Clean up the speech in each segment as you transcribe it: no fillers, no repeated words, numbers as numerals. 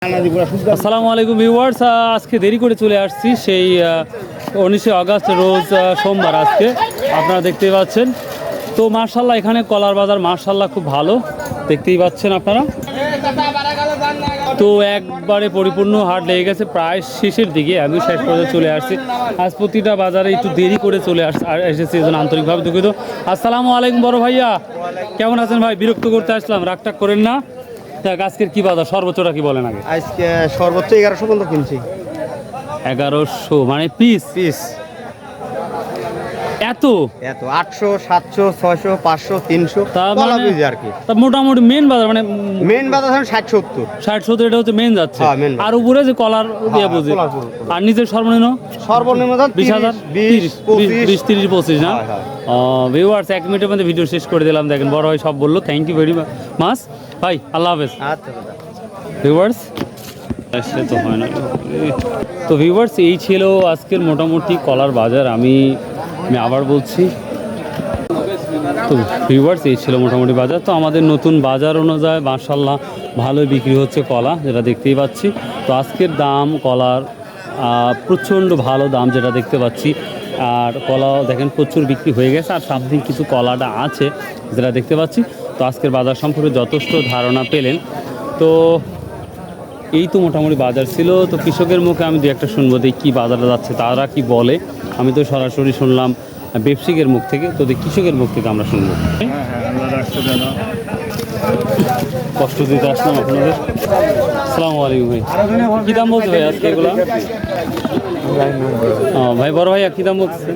আসসালামু আলাইকুম ভিউয়ার্স, আজকে দেরি করে চলে আসছি সেই 19শে আগস্ট রোজ সোমবার। আজকে আপনারা দেখতেই পাচ্ছেন তো মার্শাল্লাহ এখানে কলার বাজার মার্শাল্লাহ খুব ভালো দেখতেই পাচ্ছেন আপনারা। তো একবারে পরিপূর্ণ হাট লেগে গেছে, প্রায় শেষের দিকে আমি শেষ পর্যন্ত চলে আসছি। আজ প্রতিটা বাজারে একটু দেরি করে চলে এসেছি, এজন্য আন্তরিকভাবে দুঃখিত। আসসালামু আলাইকুম বড় ভাইয়া, কেমন আছেন ভাই? বিরক্ত করতে আসলাম, রাগটাগ করেন না। আজকের কি বাজার সর্বোচ্চটা কি বলেন আগে? আজকে সর্বোচ্চ 1100 পর্যন্ত কিনছি। 1100 মানে পিস পিস এত 800 700 600 500 300 তার কলা মানে বীজ আর কি। তা মোটামুটি মেন বাজার মানে মেন বাজার 60 70 60-70 এটা হচ্ছে মেন যাচ্ছে। হ্যাঁ, main বাজার। আর উপরে যে কলার দিয়ে বুঝি কলার। আর নিজের সর্বনিম্ন দাম 20,000 20 25 30 25 না? হ্যাঁ, হ্যাঁ। ভিউয়ার্স 1 মিনিটের মধ্যে ভিডিও শেষ করে দিলাম। দেখেন বড় ভাই সব বললো, থ্যাংক ইউ ভেরি মাচ ভাই, আল্লাহ হাফেজ। আচ্ছা দাদা। ভিউয়ার্স সে তো হয় না। তো ভিউয়ার্স এই ছিল আজকের মোটামুটি কলার বাজার। আমি আবার বলছি, তো ভিউয়ার্স এই ছিল মোটামুটি বাজার। তো আমাদের নতুন বাজার অনুযায়ী মাশাআল্লাহ ভালোই বিক্রি হচ্ছে কলা, যেটা দেখতেই পাচ্ছি। তো আজকের দাম কলার প্রচণ্ড ভালো দাম যেটা দেখতে পাচ্ছি। আর কলাও দেখেন প্রচুর বিক্রি হয়ে গেছে, আর সামনে কিছু কলাটা আছে যেটা দেখতে পাচ্ছি। তো আজকের বাজার সম্পর্কে যথেষ্ট ধারণা পেলেন। তো এই তো মোটামুটি বাজার ছিল। তো কৃষকের মুখে আমি দু একটা শুনবো যে কী বাজারে যাচ্ছে, তারা কি বলে। আমি তো সরাসরি শুনলাম ব্যবসায়িকের মুখ থেকে, তো কৃষকের মুখ থেকে আমরা শুনবো। কষ্ট দিতে আসলাম আপনাদের। আসসালামু আলাইকুম ভাই, কী দাম বলছে ভাই আজকে এগুলো? ভাই বড় ভাইয়া কী দাম বলছে?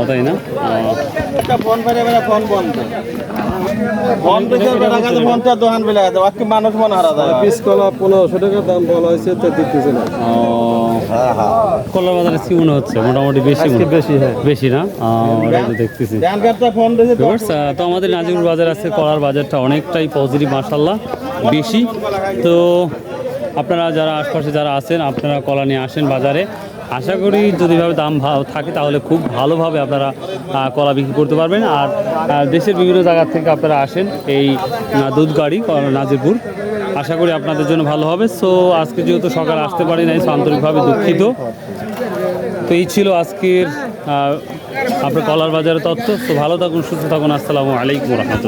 তাই না? কলার বাজারে কি মনে হচ্ছে? মোটামুটি বেশি না? দেখতেছি। তো আমাদের নাজিরপুর বাজার আছে, কলার বাজারটা অনেকটাই পজিটিভ মাশাআল্লাহ, বেশি। তো আপনারা যারা আশপাশে যারা আছেন, আপনারা কলা নিয়ে আসেন বাজারে। আশা করি যদিভাবে দাম ভালো থাকে তাহলে খুব ভালোভাবে আপনারা কলা বিক্রি করতে পারবেন। আর দেশের বিভিন্ন জায়গা থেকে আপনারা আসেন এই দুধ গাড়ি নাজিরপুর, আশা করি আপনাদের জন্য ভালো হবে। সো আজকে যেহেতু সকালে আসতে পারি নাই, আন্তরিকভাবে দুঃখিত। তো এই ছিল আজকের আপনার কলার বাজারের তথ্য। তো ভালো থাকুন, সুস্থ থাকুন। আসসালামু আলাইকুম রহমতুল্লাহ।